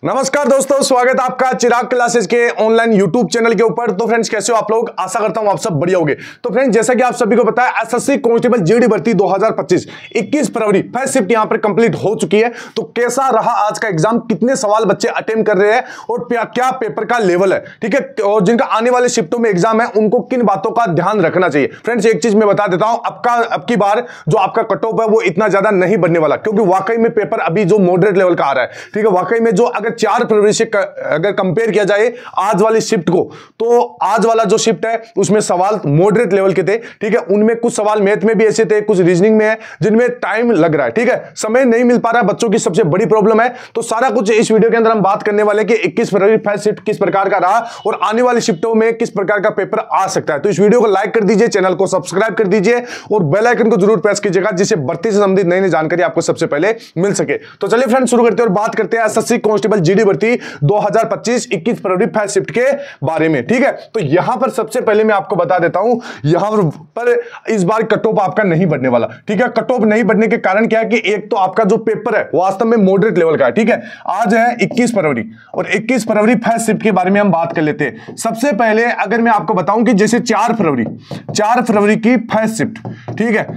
नमस्कार दोस्तों, स्वागत है आपका चिराग क्लासेस के ऑनलाइन यूट्यूब चैनल के ऊपर। तो फ्रेंड्स, कैसे हो आप लोग? आशा करता हूं आप सब बढ़िया होंगे। तो फ्रेंड्स, जैसा कि आप सभी को पता है, एसएससी कांस्टेबल जीडी भर्ती 2025 21 फरवरी फर्स्ट शिफ्ट यहां पर कंप्लीट हो चुकी है। तो कैसा रहा आज का एग्जाम, कितने सवाल बच्चे अटेम्प्ट कर रहे हैं और क्या पेपर का लेवल है, ठीक है, और जिनका आने वाले शिफ्टों में एग्जाम है उनको किन बातों का ध्यान रखना चाहिए। फ्रेंड्स, एक चीज मैं बता देता हूं, अब की बार जो आपका कट ऑफ है वो इतना ज्यादा नहीं बढ़ने वाला, क्योंकि वाकई में पेपर अभी जो मॉडरेट लेवल का आ रहा है, ठीक है। वाकई में जो अगर 4 फरवरी से अगर कंपेयर किया जाए आज वाली शिफ्ट को, तो आज वाला जो शिफ्ट है उसमें सवाल मॉडरेट लेवल के थे, ठीक है। उनमें कुछ सवाल मैथ में भी ऐसे थे, कुछ रीजनिंग में है जिनमें टाइम लग रहा है, ठीक है, समय नहीं मिल पा रहा है, बच्चों की सबसे बड़ी प्रॉब्लम है। तो सारा कुछ इस वीडियो के अंदर हम बात करने वाले कि 21 फरवरी फर्स्ट शिफ्ट किस प्रकार का रहा और आने वाली शिफ्टों में किस प्रकार का पेपर आ सकता है। तो इस वीडियो को लाइक कर दीजिए, चैनल को सब्सक्राइब कर दीजिए और बेल आइकन को जरूर प्रेस कीजिएगा, जिससे भर्ती से संबंधित नई नई जानकारी आपको सबसे पहले मिल सके। तो चलिए फ्रेंड्स, शुरू करते हैं और बात करते हैं एसएससी कांस्टेबल जीडी भर्ती 2025 21 फरवरी फर्स्ट शिफ्ट के बारे में, ठीक है। तो यहां पर सबसे पहले मैं आपको बता देता हूं, यहां पर इस बार कट ऑफ आपका नहीं बढ़ने वाला, ठीक है। कट ऑफ नहीं बढ़ने के कारण क्या है कि एक तो आपका जो पेपर है वास्तव में मॉडरेट लेवल का है, ठीक है। आज है 21 फरवरी और 21 फरवरी फर्स्ट शिफ्ट के बारे में हम बात कर लेते हैं। सबसे पहले अगर मैं आपको बताऊं कि जैसे 4 फरवरी की फर्स्ट शिफ्ट, ठीक है,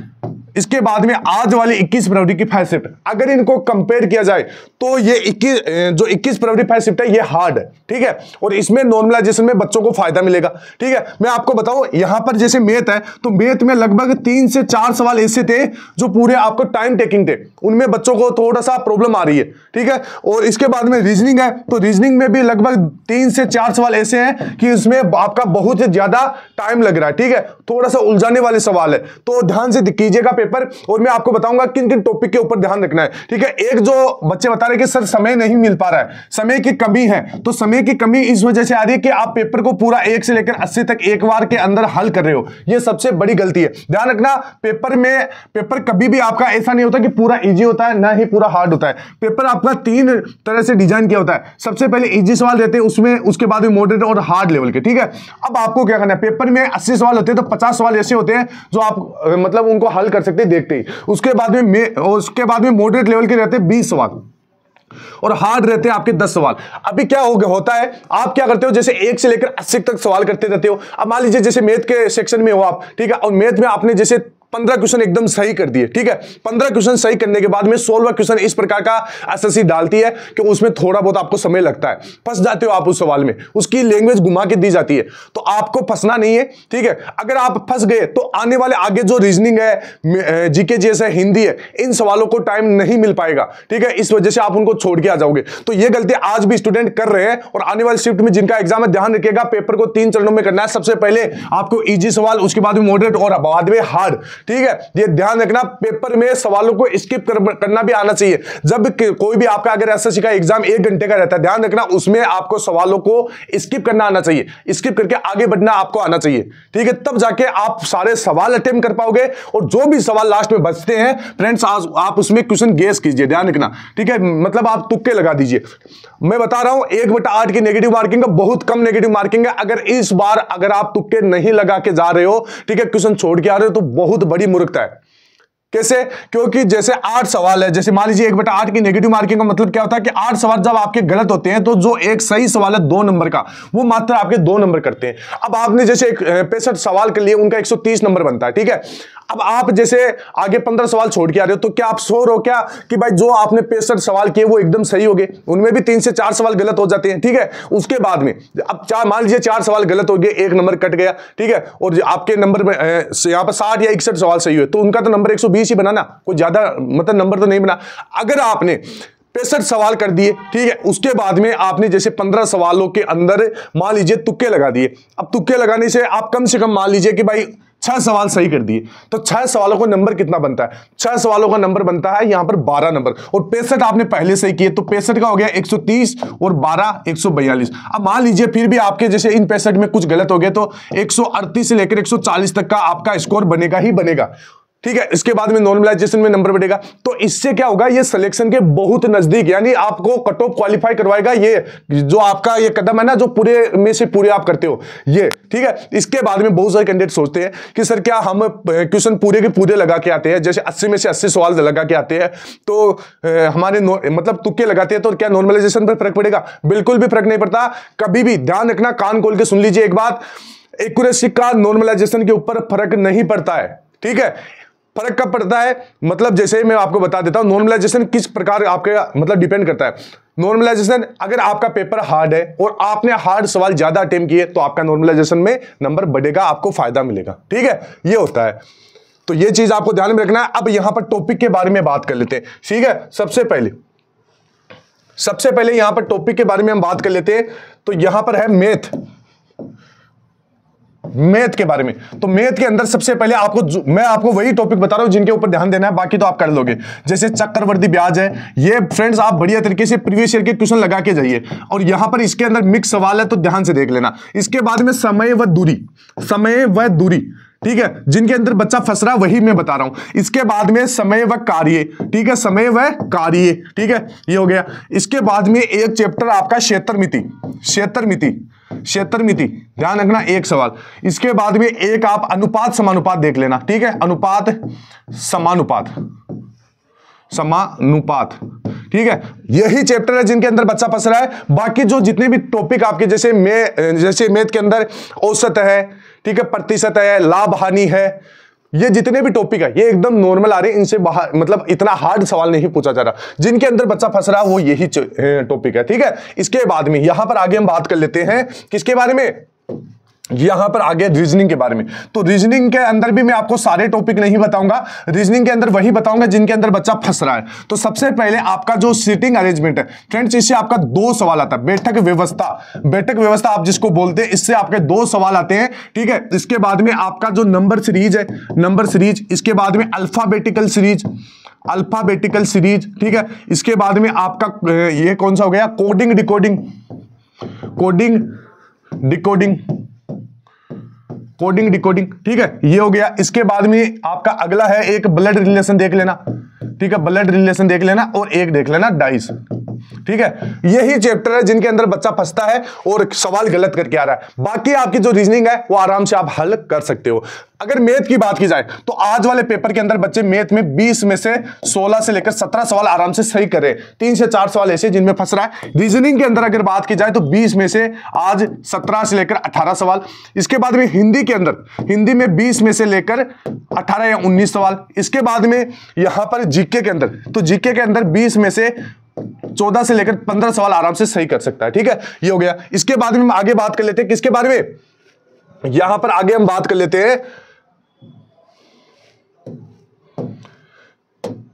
इसके बाद में आज वाली 21 फरवरी की फर्स्ट शिफ्ट, अगर इनको कंपेयर किया जाए तो ये 21 फरवरी फर्स्ट शिफ्ट है, ये हार्ड है, ठीक है, और इसमें नॉर्मलाइजेशन में बच्चों को फायदा मिलेगा, ठीक है। मैं आपको बताऊं, यहां पर जैसे मैथ है तो मैथ में लगभग 3 से 4 सवाल ऐसे थे जो पूरे आपको टाइम टेकिंग थे, उनमें बच्चों को थोड़ा सा प्रॉब्लम आ रही है, ठीक है। और इसके बाद में रीजनिंग है, तो रीजनिंग में भी लगभग 3 से 4 सवाल ऐसे हैं कि उसमें आपका बहुत ज्यादा टाइम लग रहा है, ठीक है, थोड़ा सा उलझाने वाले सवाल है। तो ध्यान से कीजिएगा पेपर, और मैं आपको बताऊंगा किन किन टॉपिक के ऊपर ध्यान रखना है, ठीक है। एक जो बच्चे बता रहे हैं कि सर समय नहीं मिल पा रहा है, समय की कमी है, तो समय की कमी इस वजह से आ रही है कि आप पेपर को पूरा 1 से लेकर 80 तक एक बार के अंदर हल कर रहे हो, यह सबसे बड़ी गलती है। ध्यान रखना, पेपर कभी भी आपका ऐसा नहीं होता कि पूरा इजी होता है, ना ही पूरा हार्ड होता है। पेपर आपका 3 तरह से डिजाइन किया होता है। सबसे पहले इजी सवाल रहते हैं उसमें, उसके बाद में मॉडरेट और हार्ड लेवल के, ठीक है। अब आपको क्या करना है, पेपर में 80 सवाल होते हैं तो 50 सवाल ऐसे होते हैं जो आप मतलब उनको हल कर सकते हैं देखते ही। उसके बाद में मॉडरेट लेवल के रहते हैं 20 सवाल और हार्ड रहते हैं आपके 10 सवाल। अभी क्या होता है, आप क्या करते हो, जैसे 1 से लेकर 80 तक सवाल करते रहते हो। अब मान लीजिए जैसे मैथ के सेक्शन में हो आप, ठीक है, और मैथ में आपने जैसे 15 क्वेश्चन एकदम सही कर दिए, ठीक है। 15 क्वेश्चन सही करने के बाद में 16वां क्वेश्चन इस प्रकार का एसएससी डालती है कि उसमें थोड़ा बहुत आपको समय लगता है, फंस जाते हो आप उस सवाल में, उसकी लैंग्वेज घुमा के दी जाती है, तो आपको फंसना नहीं है, ठीक है। अगर आप फंस गए तो आने वाले आगे जो रीजनिंग है, जीके जैसे हिंदी है, इन सवालों को टाइम नहीं मिल पाएगा, ठीक है। इस वजह से आप उनको छोड़ के आ जाओगे। तो ये गलती आज भी स्टूडेंट कर रहे हैं और आने वाली शिफ्ट में जिनका एग्जाम है, ध्यान रखिएगा, पेपर को 3 चरणों में करना है। सबसे पहले आपको इजी सवाल, उसके बाद में मॉडरेट और बाद में हार्ड, ठीक है। ये ध्यान रखना, पेपर में सवालों को स्किप करना भी आना चाहिए। जब कोई भी आपका अगर एसएससी का एग्जाम 1 घंटे का रहता है, ध्यान रखना उसमें आपको सवालों को स्किप करना आना चाहिए, स्किप करके आगे बढ़ना आपको आना चाहिए, ठीक है। तब जाके आप सारे सवाल अटेम्प्ट कर पाओगे और जो भी सवाल लास्ट में बचते हैं फ्रेंड्स, आप उसमें क्वेश्चन गेस कीजिए, ध्यान रखना, ठीक है, मतलब आप तुक्के लगा दीजिए। मैं बता रहा हूं 1/8 की नेगेटिव मार्किंग का बहुत कम नेगेटिव मार्किंग है। अगर इस बार अगर आप तुक्के नहीं लगा के जा रहे हो, ठीक है, क्वेश्चन छोड़ के आ रहे हो, तो बहुत बड़ी मूर्खता है। कैसे? क्योंकि जैसे 8 सवाल है, जैसे मान लीजिए 1/8 की नेगेटिव मार्किंग का मतलब क्या होता है कि 8 सवाल जब आपके गलत होते हैं तो जो एक सही सवाल है 2 नंबर का, वो मात्र आपके 2 नंबर करते हैं। अब आपने जैसे 65 सवाल कर लिए, उनका 130 नंबर बनता है, ठीक है। अब आप जैसे आगे 15 सवाल छोड़ के आ रहे हो, तो क्या आप श्योर हो क्या कि भाई जो आपने 65 सवाल किए वो एकदम सही हो गए? उनमें भी 3 से 4 सवाल गलत हो जाते हैं, ठीक है। उसके बाद में अब मान लीजिए 4 सवाल गलत हो गए, 1 नंबर कट गया, ठीक है, और आपके नंबर में यहाँ पर 60 या 61 सवाल सही हुए, तो उनका तो नंबर 120 ही बना ना, कोई ज्यादा मतलब नंबर तो नहीं बना। अगर आपने 65 सवाल कर दिए, ठीक है, उसके बाद में आपने जैसे 15 सवालों के अंदर मान लीजिए तुक्के लगा दिए। अब तुक्के लगाने से आप कम से कम मान लीजिए कि भाई 6 सवाल सही कर दिए, तो 6 सवालों का नंबर कितना बनता है? 6 सवालों का नंबर बनता है यहां पर 12 नंबर, और 65 आपने पहले सही किए, तो 65 का हो गया 130 और 12 142। अब मान लीजिए फिर भी आपके जैसे इन 65 में कुछ गलत हो गया, तो 138 से लेकर 140 तक का आपका स्कोर बनेगा ही बनेगा, ठीक है, इसके बाद में नॉर्मलाइजेशन में नंबर बढ़ेगा। तो इससे क्या होगा, ये सिलेक्शन के बहुत नजदीक, यानी आपको कट ऑफ क्वालिफाई करवाएगा। ये जो आपका ये कदम है ना, जो पूरे में से पूरे आप करते हो ये, ठीक है। इसके बाद में बहुत सारे कैंडिडेट सोचते हैं कि सर क्या हम क्वेश्चन पूरे के पूरे लगा के आते हैं, जैसे 80 में से 80 सवाल लगा के आते हैं, तो हमारे मतलब तुक्के लगाते हैं, तो क्या नॉर्मलाइजेशन पर फर्क पड़ेगा? बिल्कुल भी फर्क नहीं पड़ता। कभी भी ध्यान रखना, कान खोल के सुन लीजिए एक बात, एक्यूरेसी का नॉर्मलाइजेशन के ऊपर फर्क नहीं पड़ता है, ठीक है। फर्क कब पड़ता है, मतलब जैसे मैं आपको बता देता हूं, नॉर्मलाइजेशन किस प्रकार आपके मतलब डिपेंड करता है। नॉर्मलाइजेशन, अगर आपका पेपर हार्ड है और आपने हार्ड सवाल ज्यादा अटेम्प्ट किए तो आपका नॉर्मलाइजेशन में नंबर बढ़ेगा, आपको फायदा मिलेगा, ठीक है, ये होता है। तो ये चीज आपको ध्यान में रखना है। अब यहां पर टॉपिक के बारे में बात कर लेते हैं, ठीक है। सबसे पहले यहां पर टॉपिक के बारे में हम बात कर लेते हैं। तो यहां पर है मैथ के बारे में। तो मैथ के अंदर सबसे पहले मैं आपको वही टॉपिक बता रहा हूं जिनके ऊपर ध्यान देना है, बाकी तो आप कर लोगे। जैसे चक्रवर्ती ब्याज है, ये फ्रेंड्स आप बढ़िया तरीके से प्रीवियस ईयर के क्वेश्चन लगा के जाइए, और यहां पर इसके अंदर मिक्स सवाल है तो ध्यान से देख लेना। इसके बाद में समय व दूरी, ठीक है, जिनके अंदर बच्चा फंस रहा वही मैं बता रहा हूं। इसके बाद में समय व कार्य, ठीक है, समय व कार्य, ठीक है, ये हो गया। इसके बाद में एक चैप्टर आपका क्षेत्रमिति, ध्यान रखना, एक सवाल। इसके बाद में एक आप अनुपात समानुपात देख लेना, ठीक है, अनुपात समानुपात, ठीक है। यही चैप्टर है जिनके अंदर बच्चा फंस रहा है। बाकी जो जितने भी टॉपिक आपके जैसे मैथ के अंदर औसत है, ठीक है, प्रतिशत है, लाभ हानि है, ये जितने भी टॉपिक है ये एकदम नॉर्मल आ रहे हैं, इनसे बाहर मतलब इतना हार्ड सवाल नहीं पूछा जा रहा। जिनके अंदर बच्चा फंस रहा है वो यही टॉपिक है, ठीक है। इसके बाद में यहां पर आगे हम बात कर लेते हैं किसके बारे में, यहां पर आगे रीजनिंग के बारे में। तो रीजनिंग के अंदर भी मैं आपको सारे टॉपिक नहीं बताऊंगा, रीजनिंग के अंदर वही बताऊंगा जिनके अंदर बच्चा फंस रहा है। तो सबसे पहले आपका जो सीटिंग अरेंजमेंट है फ्रेंड्स, इससे आपका 2 सवाल आता है। बैठक व्यवस्था आप जिसको बोलते हैं, इससे आपके 2 सवाल आते हैं, ठीक है। इसके बाद में आपका जो नंबर सीरीज है, इसके बाद में अल्फाबेटिकल सीरीज, ठीक है। इसके बाद में आपका ये कौन सा हो गया, कोडिंग डिकोडिंग, ठीक है, ये हो गया। इसके बाद में आपका अगला है एक ब्लड रिलेशन देख लेना, ठीक है, ब्लड रिलेशन देख लेना, और एक देख लेना डाइस, ठीक है। यही चैप्टर है जिनके अंदर बच्चा फंसता है और सवाल गलत करके आ रहा है। बाकी आपकी जो रीजनिंग है वो आराम से आप हल कर सकते हो। अगर मैथ की बात की जाए तो आज वाले पेपर के अंदर बच्चे मैथ में 20 में से 16 से लेकर 17 सवाल आराम से सही कर रहे हैं। 3 से 4 सवाल ऐसे जिनमें फंस रहा है। रीजनिंग के अंदर अगर बात की जाए तो 20 में से आज 17 से लेकर 18 सवाल। इसके बाद में हिंदी में 20 में से लेकर 18 या 19 सवाल। इसके बाद में यहां पर जीके के अंदर, तो जीके के अंदर 20 में से 14 से लेकर 15 सवाल आराम से सही कर सकता है, ठीक है, ये हो गया। इसके बाद में हम आगे बात कर लेते हैं किसके बारे में, यहां पर आगे हम बात कर लेते हैं,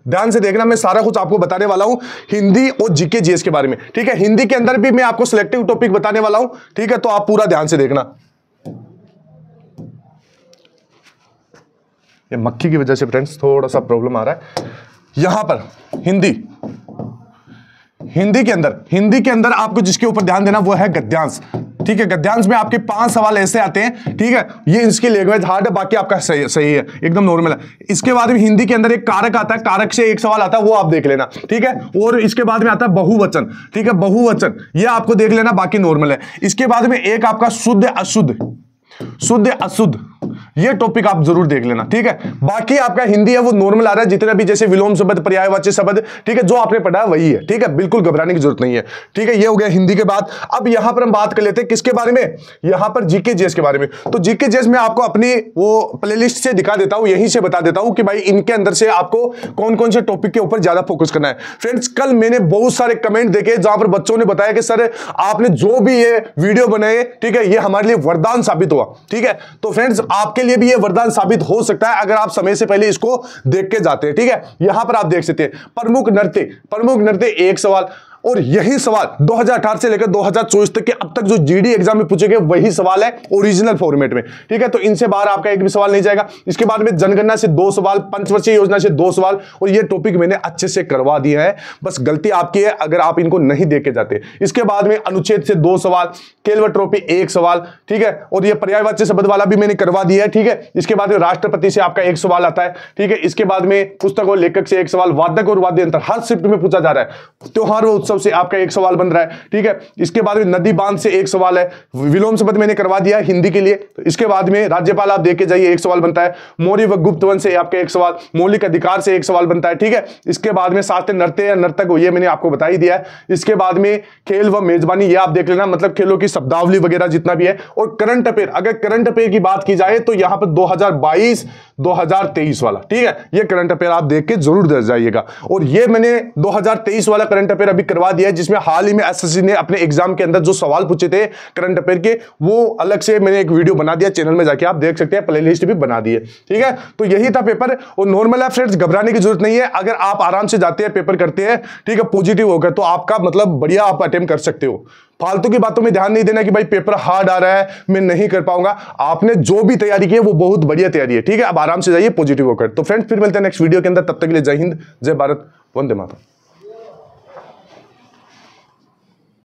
ध्यान से देखना, मैं सारा कुछ आपको बताने वाला हूं हिंदी और जीके जीएस के बारे में, ठीक है। हिंदी के अंदर भी मैं आपको सिलेक्टिव टॉपिक बताने वाला हूं, ठीक है, तो आप पूरा ध्यान से देखना। ये मक्खी की वजह से फ्रेंड्स थोड़ा सा प्रॉब्लम आ रहा है। यहां पर हिंदी के अंदर आपको जिसके ऊपर ध्यान देना वो है गद्यांश, ठीक है। गद्यांश में आपके 5 सवाल ऐसे आते हैं, ठीक है, ये इसकी लैंग्वेज हार्ड है, बाकी आपका सही है, एकदम नॉर्मल है। इसके बाद में हिंदी के अंदर एक कारक आता है, कारक से एक सवाल आता है, वो आप देख लेना, ठीक है। और इसके बाद में आता है बहुवचन, ठीक है, बहुवचन ये आपको देख लेना, बाकी नॉर्मल है। इसके बाद में एक आपका शुद्ध अशुद्ध, ये टॉपिक आप जरूर देख लेना, ठीक है। बाकी आपका हिंदी है वो नॉर्मल आ रहा है, जितने भी जैसे विलोम शब्द, पर्यायवाची शब्द, ठीक है, जो आपने पढ़ा है वही है, ठीक है, बिल्कुल घबराने की जरूरत नहीं है, ठीक है। ये हो गया हिंदी के बाद। अब यहां पर हम बात कर लेते हैं किसके बारे में, यहां पर जीके जीएस के बारे में। तो जीके जीएस में आपको अपनी वो प्लेलिस्ट से दिखा देता हूं, यहीं से बता देता हूं कि भाई इनके अंदर से आपको कौन कौन से टॉपिक के ऊपर ज्यादा फोकस करना है। फ्रेंड्स, कल मैंने बहुत सारे कमेंट देखे जहां पर बच्चों ने बताया कि सर आपने जो भी ये वीडियो बनाए, ठीक है, ये हमारे लिए वरदान साबित हुआ, ठीक है। तो फ्रेंड्स, आपके लिए भी ये वरदान साबित हो सकता है अगर आप समय से पहले इसको देख के जाते हैं, ठीक है। यहां पर आप देख सकते हैं प्रमुख नृत्य एक सवाल। और यही सवाल 2018 से लेकर 2024 तक के अब तक जो जीडी एग्जाम में पूछे गए वही सवाल है ओरिजिनल फॉर्मेट में, ठीक है। तो इनसे बाहर आपका एक भी सवाल नहीं जाएगा। इसके बाद में जनगणना से 2 सवाल, पंचवर्षीय योजना से 2 सवाल, और ये टॉपिक मैंने अच्छे से करवा दिया है, बस गलती आपकी है अगर आप इनको नहीं देके जाते। इसके बाद में अनुच्छेद से 2 सवाल, केलवट ट्रॉफी 1 सवाल, ठीक है, और ये पर्यायवाची शब्द वाला भी मैंने करवा दिया है, ठीक है। इसके बाद में राष्ट्रपति से आपका 1 सवाल आता है, ठीक है। इसके बाद में पुस्तक और लेखक से 1 सवाल, वादक और वाद्य यंत्र हर शिफ्ट में पूछा जा रहा है, त्योहार व उत्सव से आपका 1 सवाल बन रहा है, ठीक है। इसके बाद में नदी बांध से 1 सवाल है, विलोम शब्द मैंने करवा दिया हिंदी के लिए। तो इसके बाद में राज्यपाल आप देख के जाइए 1 सवाल बनता है, मौर्य व गुप्त वंश से आपका 1 सवाल, मौलिक अधिकार से 1 सवाल बनता है, ठीक है। इसके बाद में शास्त्रीय नृत्य या नर्तक ये मैंने आपको बता ही दिया है। इसके बाद में खेल व मेजबानी ये आप देख लेना, मतलब खेलों की शब्दावली वगैरह जितना भी है। और करंट अफेयर, अगर करंट अफेयर की बात की जाए तो यहां पर 2022 2023 वाला, ठीक है, ये करंट अफेयर आप देख के जरूर दे जाइएगा। और ये मैंने 2023 वाला करंट अफेयर अभी करवा दिया है, जिसमें हाल ही में एसएससी ने अपने एग्जाम के अंदर जो सवाल पूछे थे करंट अफेयर के, वो अलग से मैंने एक वीडियो बना दिया, चैनल में जाके आप देख सकते हैं, प्लेलिस्ट भी बना दी है, ठीक है। तो यही था पेपर, और नॉर्मल है फ्रेंड्स, घबराने की जरूरत नहीं है। अगर आप आराम से जाते हैं, पेपर करते हैं, ठीक है, पॉजिटिव होकर, तो आपका मतलब बढ़िया आप अटेम्प्ट कर सकते हो। फालतू की बातों में ध्यान नहीं देना कि भाई पेपर हार्ड आ रहा है, मैं नहीं कर पाऊंगा। आपने जो भी तैयारी की है वो बहुत बढ़िया तैयारी है, ठीक है। अब आराम से जाइए, पॉजिटिव होकर। तो फ्रेंड्स फिर मिलते हैं नेक्स्ट वीडियो के अंदर, तब तक के लिए जय हिंद, जय भारत, वंदे मातरम।